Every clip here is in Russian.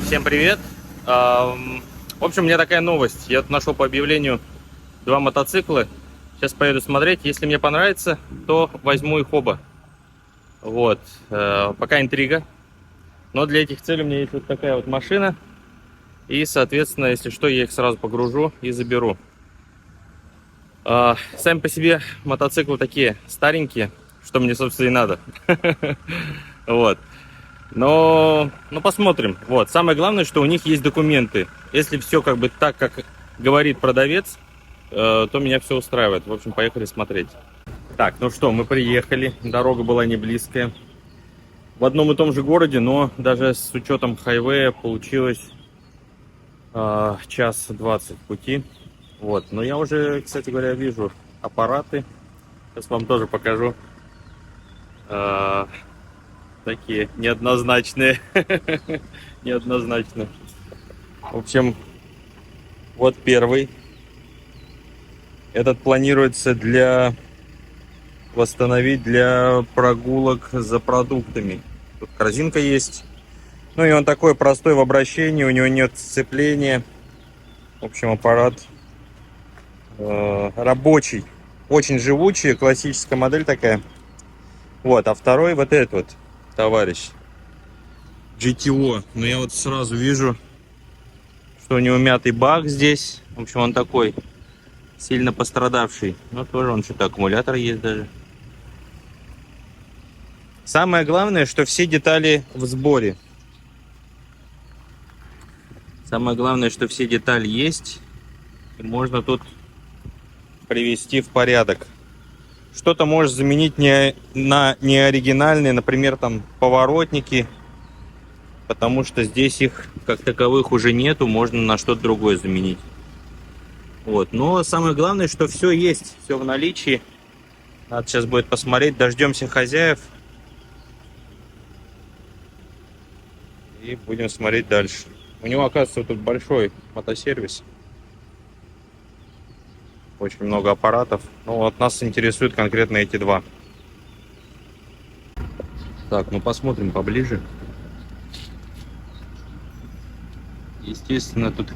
Всем привет! В общем, у меня такая новость. Я тут нашел по объявлению два мотоцикла. Сейчас поеду смотреть. Если мне понравится, то возьму их оба. Вот. Пока интрига. Но для этих целей у меня есть вот такая вот машина. И, соответственно, если что, я их сразу погружу и заберу. Сами по себе мотоциклы такие старенькие, что мне, собственно, и надо. Вот. Но посмотрим. Вот. Самое главное, что у них есть документы. Если все как бы так, как говорит продавец, то меня все устраивает. В общем, поехали смотреть. Так, ну что, мы приехали. Дорога была не близкая. В одном и том же городе, но даже с учетом хайвея получилось час 20 пути. Вот. Но я уже, кстати говоря, вижу аппараты. Сейчас вам тоже покажу. Такие неоднозначные. Неоднозначно. В общем, вот первый. Этот планируется восстановить для прогулок за продуктами. Тут корзинка есть. Ну и он такой простой в обращении, у него нет сцепления. В общем, аппарат рабочий. Очень живучий, классическая модель такая. Вот, а второй вот этот вот товарищ. GTO. Но я вот сразу вижу, что у него мятый бак здесь. В общем, он такой сильно пострадавший. Но тоже он что-то аккумулятор есть даже. Самое главное, что все детали в сборе. Самое главное, что все детали есть. И можно тут привести в порядок. Что-то можешь заменить на неоригинальные, например, там поворотники. Потому что здесь их как таковых уже нету, можно на что-то другое заменить. Вот. Но самое главное, что все есть, все в наличии. Надо сейчас будет посмотреть, дождемся хозяев. И будем смотреть дальше. У него, оказывается, тут большой мотосервис. Очень много аппаратов. Ну вот нас интересуют конкретно эти два. Так, ну посмотрим поближе. Естественно, тут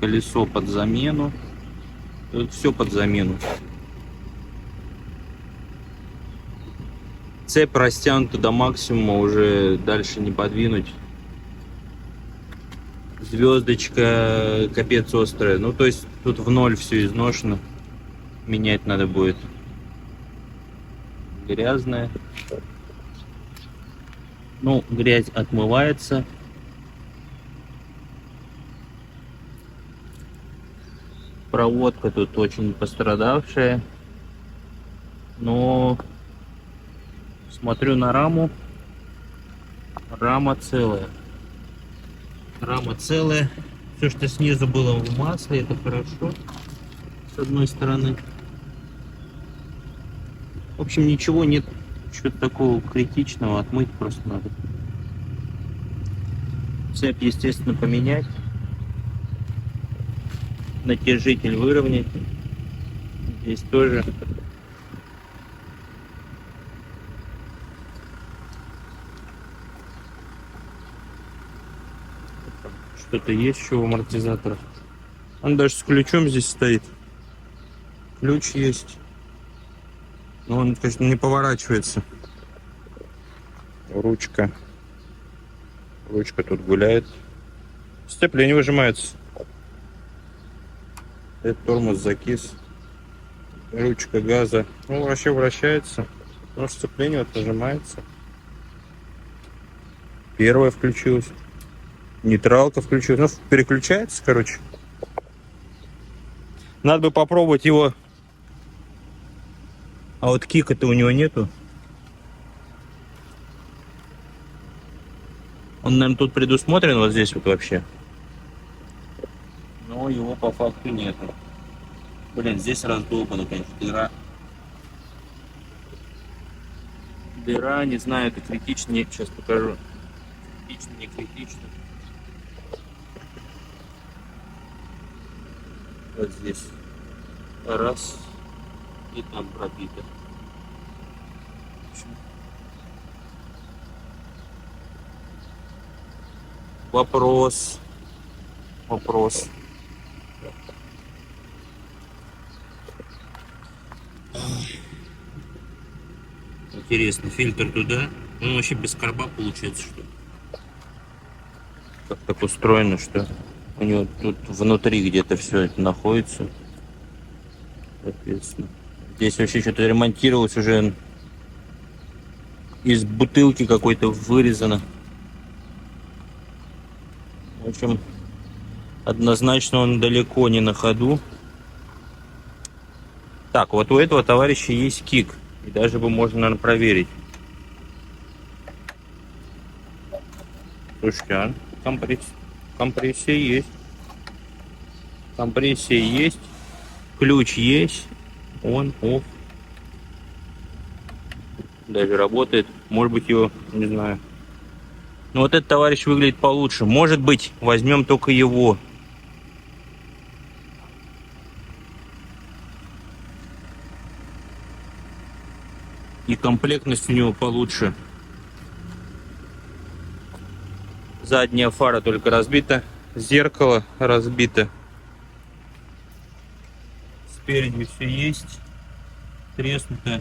колесо под замену. Тут все под замену. Цепь растянута до максимума, уже дальше не подвинуть. Звездочка капец острая. Ну, то есть тут в ноль все изношено. Менять надо будет. Грязная. Ну, грязь отмывается. Проводка тут очень пострадавшая. Но смотрю на раму. Рама целая. Рама целая. Все, что снизу было в масле, это хорошо. С одной стороны. В общем, ничего нет. Что-то такого критичного. Отмыть просто надо. Цепь, естественно, поменять. Натяжитель выровнять. Здесь тоже. Что-то есть еще в амортизаторах. Он даже с ключом здесь стоит. Ключ есть. Но он, конечно, не поворачивается. Ручка. Ручка тут гуляет. Сцепление выжимается. Это тормоз закис. Ручка газа. Ну, вообще вращается. Но сцепление вот нажимается. Первая включилась. Нейтралка включилась. Ну, переключается, короче. Надо бы попробовать его. А вот кика-то у него нету. Он, наверное, тут предусмотрен вот здесь вот вообще. Но его по факту нету. Блин, здесь раздолбано, конечно, дыра. Дыра, не знаю, это критично. Сейчас покажу. Критично, не критично. Вот здесь. Раз. И там пробито. Вопрос. Интересно, фильтр туда? Ну, вообще без карба получается, что ли? Как так устроено, что у него тут внутри где-то все это находится. Соответственно. Здесь вообще что-то ремонтировалось уже, из бутылки какой-то вырезано. В общем, однозначно он далеко не на ходу. Так, вот у этого товарища есть кик. И даже бы можно, наверное, проверить. Слушайте, а компрессия есть. Компрессия есть. Ключ есть. Он, офф. Даже работает. Может быть, его, не знаю. Но вот этот товарищ выглядит получше. Может быть, возьмем только его. И комплектность у него получше. Задняя фара только разбита. Зеркало разбито. Спереди все есть. Треснутое.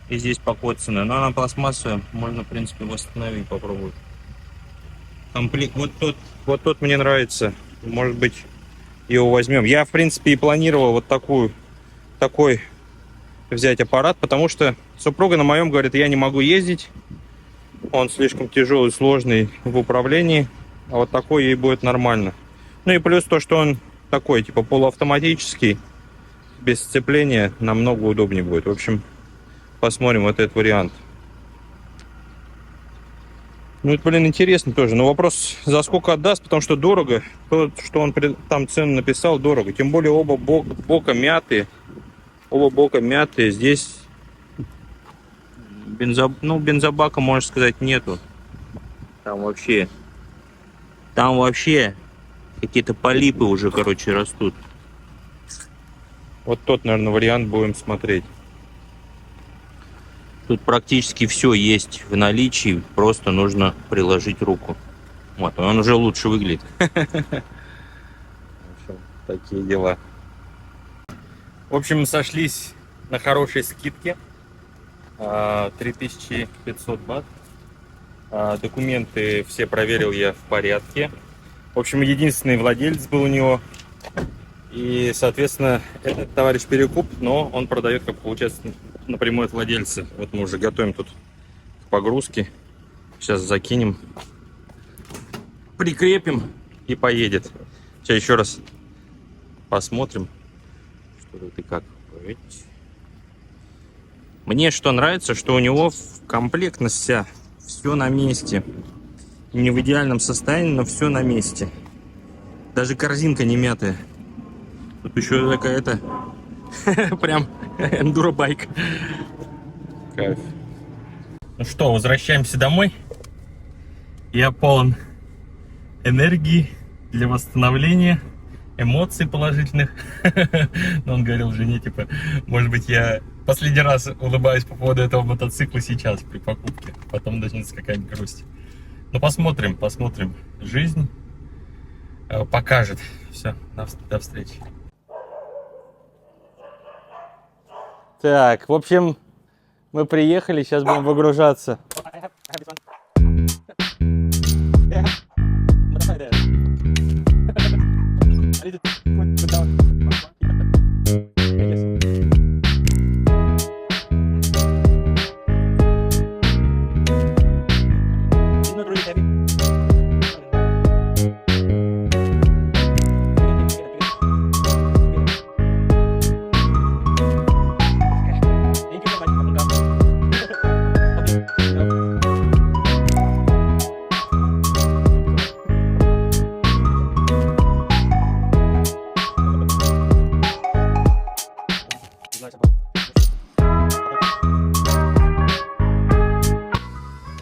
И здесь покоцано. Но она пластмассовая. Можно, в принципе, восстановить, попробовать. Комплект. Вот тот мне нравится. Может быть, его возьмем. Я, в принципе, и планировал вот такой взять аппарат, потому что супруга на моем говорит, я не могу ездить. Он слишком тяжелый, сложный в управлении. А вот такой ей будет нормально. Ну и плюс то, что он такой, типа полуавтоматический. Без сцепления намного удобнее будет. В общем, посмотрим вот этот вариант. Ну, это, блин, интересно тоже. Но вопрос, за сколько отдаст, потому что дорого. То, что он там цену написал, дорого. Тем более оба бока мятые. Оба бока мятые. Здесь бензобака, можно сказать, нету. Там вообще какие-то полипы уже, короче, растут. Вот тот, наверное, вариант будем смотреть. Тут практически все есть в наличии, просто нужно приложить руку. Вот, он уже лучше выглядит. Такие дела. В общем, сошлись на хорошей скидке. 3500 бат. Документы все проверил я в порядке. В общем, единственный владелец был у него. И, соответственно, этот товарищ перекуп, но он продает, как получается, напрямую от владельца. Вот мы уже готовим тут к погрузке. Сейчас закинем, прикрепим и поедет. Сейчас еще раз посмотрим, что тут и как. Мне что нравится, что у него комплектность вся, все на месте. Не в идеальном состоянии, но все на месте. Даже корзинка не мятая. Тут еще какая-то прям эндуробайк. Кайф. Ну что, возвращаемся домой. Я полон энергии для восстановления, эмоций положительных. Но он говорил жене, типа, может быть, я последний раз улыбаюсь по поводу этого мотоцикла сейчас при покупке. Потом начнется какая-нибудь грусть. Ну, посмотрим. Жизнь покажет. Все, до встречи. Так, в общем, мы приехали, сейчас будем выгружаться.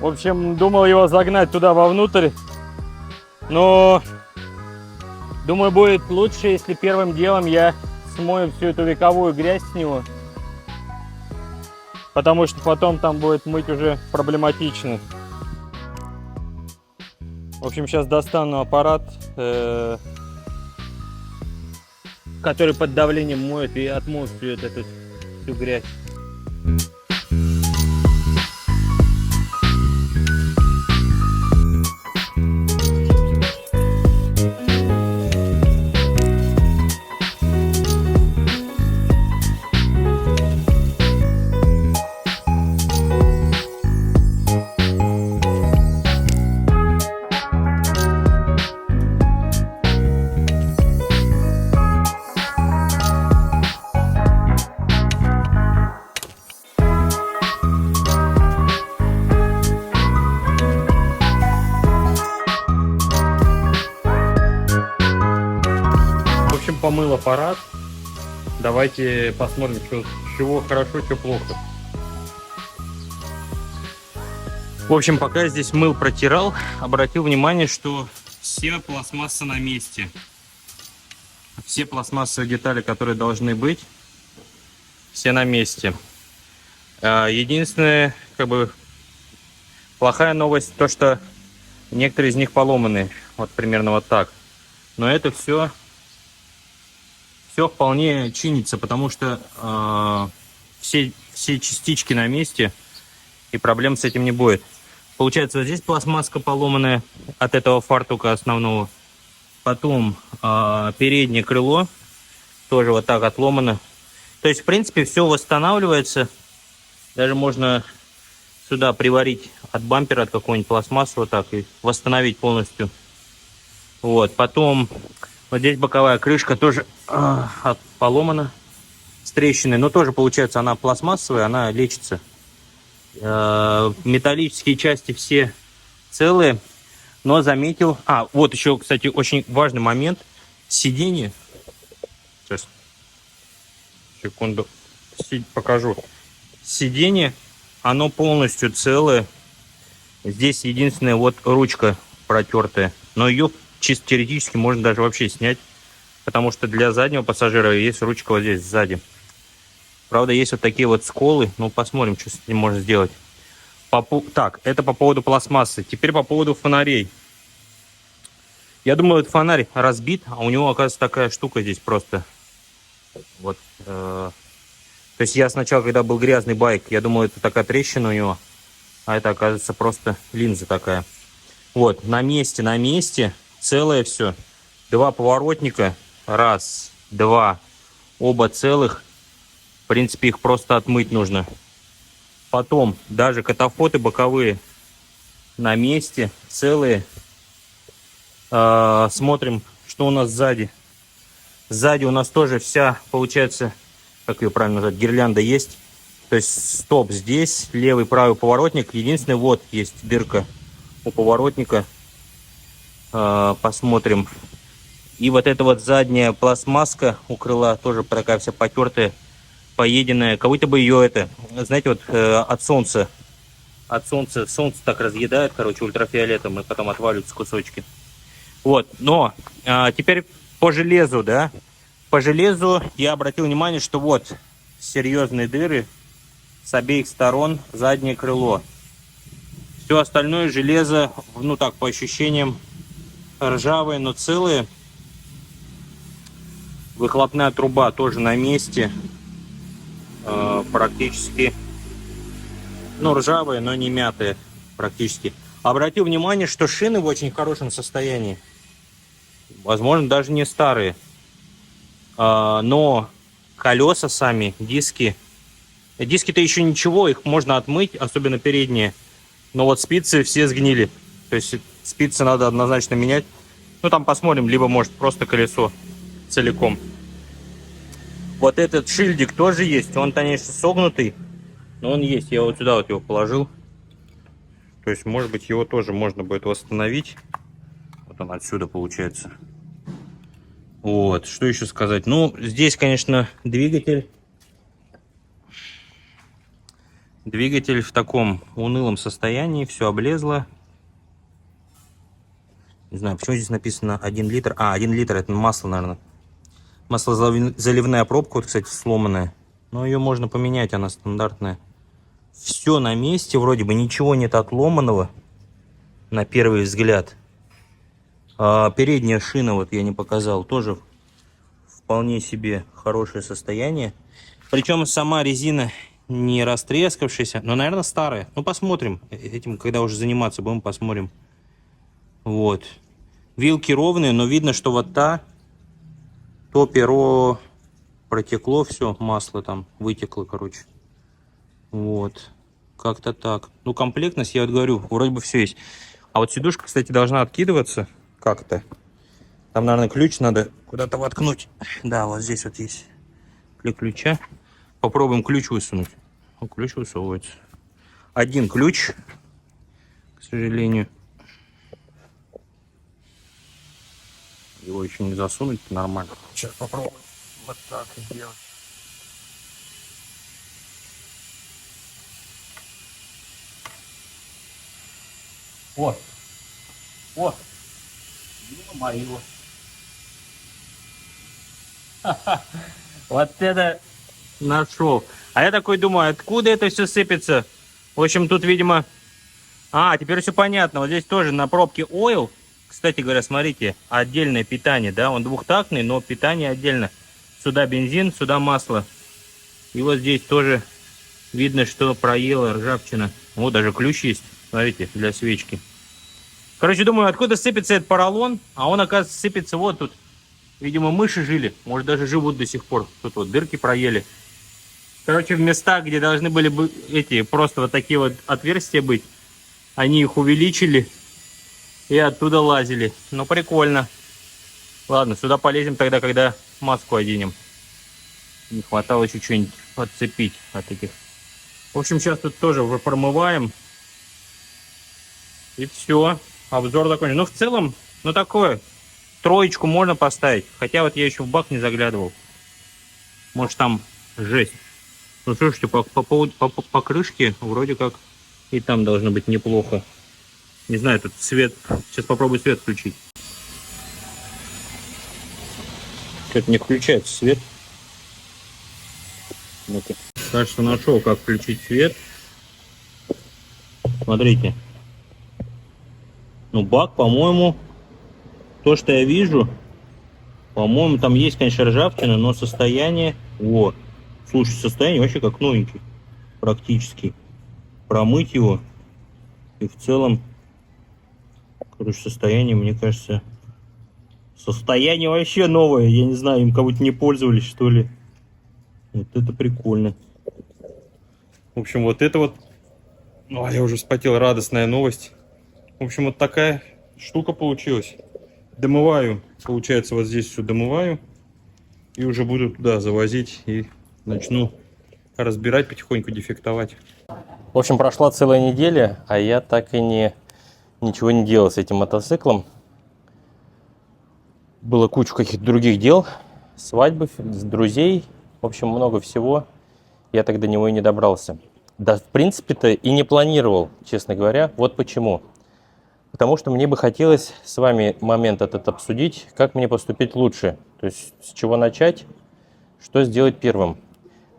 В общем, думал его загнать туда вовнутрь, но думаю, будет лучше, если первым делом я смою всю эту вековую грязь с него, потому что потом там будет мыть уже проблематично. В В общем, сейчас достану аппарат, который под давлением моет и отмоет всю грязь. Помыл аппарат. Давайте посмотрим, чего хорошо, что плохо. В общем, пока я здесь мыл, протирал, обратил внимание, что все пластмассы на месте. Все пластмассовые детали, которые должны быть, все на месте. Единственная, плохая новость, то что некоторые из них поломаны. Вот примерно вот так. Но это все вполне чинится, потому что все частички на месте, и проблем с этим не будет. Получается, вот здесь пластмасска поломанная от этого фартука основного. Потом переднее крыло тоже вот так отломано. То есть, в принципе, все восстанавливается. Даже можно сюда приварить от бампера, от какой-нибудь пластмассы, вот так, и восстановить полностью. Вот, потом вот здесь боковая крышка тоже поломана с трещиной, но тоже получается она пластмассовая, она лечится. Металлические части все целые, но заметил... вот еще, кстати, очень важный момент. Сиденье. Сейчас. Секунду. Покажу. Сиденье, оно полностью целое. Здесь единственная вот ручка протертая, но ее чисто теоретически можно даже вообще снять, потому что для заднего пассажира есть ручка вот здесь сзади. Правда, есть вот такие вот сколы. Ну, посмотрим, что с ним можно сделать. Так, это по поводу пластмассы. Теперь по поводу фонарей. Я думаю, этот фонарь разбит, а у него, оказывается, такая штука здесь просто. Вот. То есть я сначала, когда был грязный байк, я думал, это такая трещина у него. А это, оказывается, просто линза такая. Вот, на месте. Целое все. Два поворотника. Раз, два. Оба целых. В принципе, их просто отмыть нужно. Потом даже катафоты боковые на месте. Целые. Смотрим, что у нас сзади. Сзади у нас тоже вся, получается, как ее правильно назвать, гирлянда есть. То есть стоп здесь. Левый, правый поворотник. Единственное, вот есть дырка у поворотника. Посмотрим. И вот эта вот задняя пластмасска у крыла тоже такая вся потертая, поеденная. Как будто бы ее знаете, вот от солнца солнце так разъедает, короче, ультрафиолетом, и потом отваливаются кусочки. Вот, но теперь по железу, да. По железу я обратил внимание, что вот серьезные дыры с обеих сторон, заднее крыло. Все остальное железо, ну так, по ощущениям, ржавые, но целые. Выхлопная труба тоже на месте. Практически, ну, ржавые, но не мятые практически. Обратил внимание, что шины в очень хорошем состоянии. Возможно, даже не старые. Но колеса сами, диски. Диски-то еще ничего, их можно отмыть, особенно передние. Но вот спицы все сгнили. То есть спицы надо однозначно менять. Ну, там посмотрим, либо может просто колесо целиком. Вот этот шильдик тоже есть. Он, конечно, согнутый, но он есть. Я вот сюда вот его положил. То есть, может быть, его тоже можно будет восстановить. Вот он отсюда получается. Вот, что еще сказать? Ну, здесь, конечно, двигатель. Двигатель в таком унылом состоянии. Все облезло. Не знаю, почему здесь написано 1 литр. 1 литр, это масло, наверное. Маслозаливная пробка, вот, кстати, сломанная. Но ее можно поменять, она стандартная. Все на месте, вроде бы ничего нет отломанного. На первый взгляд. Передняя шина, вот я не показал, тоже вполне себе хорошее состояние. Причем сама резина не растрескавшаяся, но, наверное, старая. Ну, посмотрим. Этим, когда уже заниматься будем, посмотрим. Вот. Вилки ровные, но видно, что вот то перо протекло все, масло там вытекло, короче. Вот. Как-то так. Ну, комплектность, я вот говорю, вроде бы все есть. А вот сидушка, кстати, должна откидываться как-то. Там, наверное, ключ надо куда-то воткнуть. Да, вот здесь вот есть для ключа. Попробуем ключ высунуть. Ну, ключ высовывается. Один ключ, к сожалению. Его еще не засунуть нормально. Сейчас попробуем вот так сделать. Вот. Вот. Ё-моё. Вот это нашел. А я такой думаю, откуда это все сыпется? В общем, тут, видимо... теперь все понятно. Вот здесь тоже на пробке ойл. Кстати говоря, смотрите, отдельное питание, да? Он двухтактный, но питание отдельно. Сюда бензин, сюда масло. И вот здесь тоже видно, что проела ржавчина. Вот даже ключ есть, смотрите, для свечки. Короче, думаю, откуда сыпется этот поролон? А он, оказывается, сыпется вот тут. Видимо, мыши жили. Может, даже живут до сих пор. Тут вот дырки проели. Короче, в местах, где должны были быть просто вот такие вот отверстия быть, они их увеличили и оттуда лазили. Ну, прикольно. Ладно, сюда полезем тогда, когда маску оденем. Не хватало еще что-нибудь подцепить от этих. В общем, сейчас тут тоже промываем. И все. Обзор закончен. Ну, в целом, ну, такое. 3 можно поставить. Хотя вот я еще в бак не заглядывал. Может, там жесть. Ну, слушайте, по крышке вроде как и там должно быть неплохо. Не знаю, тут свет. Сейчас попробую свет включить. Что-то не включается свет. Ну-ка. Кажется, нашел, как включить свет. Смотрите. Ну, бак, по-моему, то, что я вижу, по-моему, там есть, конечно, ржавчина, но состояние... Вот. Слушай, состояние вообще как новенький. Практически. Промыть его. И в целом, короче, состояние, мне кажется... Состояние вообще новое. Я не знаю, им кого-то не пользовались, что ли. Вот это прикольно. В общем, вот это вот... я уже вспотел, радостная новость. В общем, вот такая штука получилась. Домываю, получается, вот здесь все домываю. И уже буду туда завозить и начну разбирать, потихоньку дефектовать. В общем, прошла целая неделя, а я так и ничего не делал с этим мотоциклом. Было кучу каких-то других дел. Свадьбы, друзей. В общем, много всего. Я так до него и не добрался. Да, в принципе-то и не планировал, честно говоря. Вот почему. Потому что мне бы хотелось с вами момент этот обсудить, как мне поступить лучше. То есть с чего начать, что сделать первым.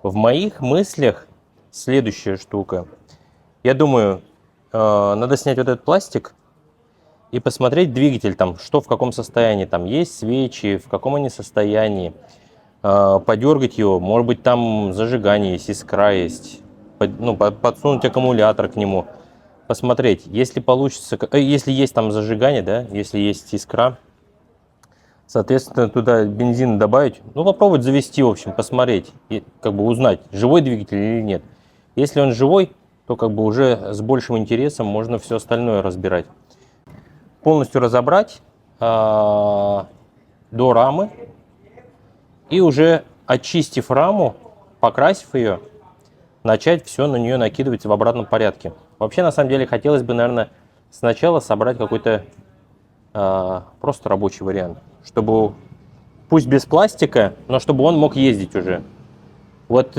В моих мыслях следующая штука. Я думаю, надо снять вот этот пластик и посмотреть двигатель, там, что в каком состоянии. Там есть свечи, в каком они состоянии. Подергать его, может быть, там зажигание есть, искра есть. Подсунуть аккумулятор к нему. Посмотреть, если получится, если есть там зажигание, да, если есть искра, соответственно, туда бензин добавить, попробовать завести, в общем, посмотреть, и как бы узнать, живой двигатель или нет. Если он живой, то как бы уже с большим интересом можно все остальное разбирать. Полностью разобрать до рамы и уже очистив раму, покрасив ее, начать все на нее накидывать в обратном порядке. Вообще, на самом деле, хотелось бы, наверное, сначала собрать какой-то просто рабочий вариант. Чтобы, пусть без пластика, но чтобы он мог ездить уже. Вот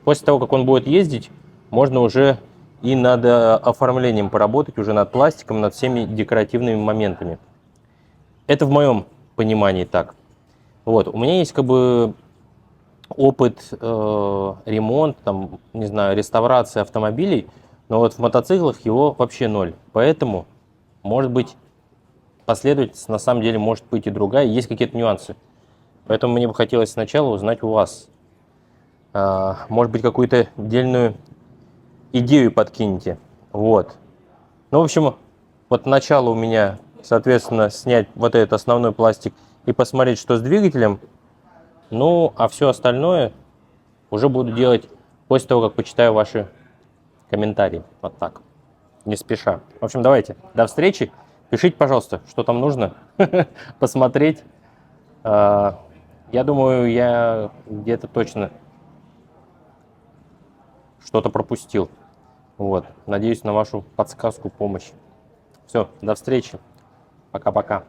после того, как он будет ездить, можно уже и над оформлением поработать, уже над пластиком, над всеми декоративными моментами. Это в моем понимании так. Вот, у меня есть как бы опыт ремонт, там, не знаю, реставрации автомобилей, но вот в мотоциклах его вообще ноль. Поэтому, может быть, последовательность на самом деле может быть и другая, есть какие-то нюансы. Поэтому мне бы хотелось сначала узнать у вас. Может быть, какую-то отдельную идею подкинете. Вот. Ну, в общем, вот начало у меня, соответственно, снять вот этот основной пластик и посмотреть, что с двигателем. Ну, а все остальное уже буду делать после того, как почитаю ваши комментарии. Вот так. Не спеша. В общем, давайте. До встречи. Пишите, пожалуйста, что там нужно посмотреть. Я думаю, я где-то точно что-то пропустил. Вот. Надеюсь на вашу подсказку, помощь. Все, до встречи. Пока-пока.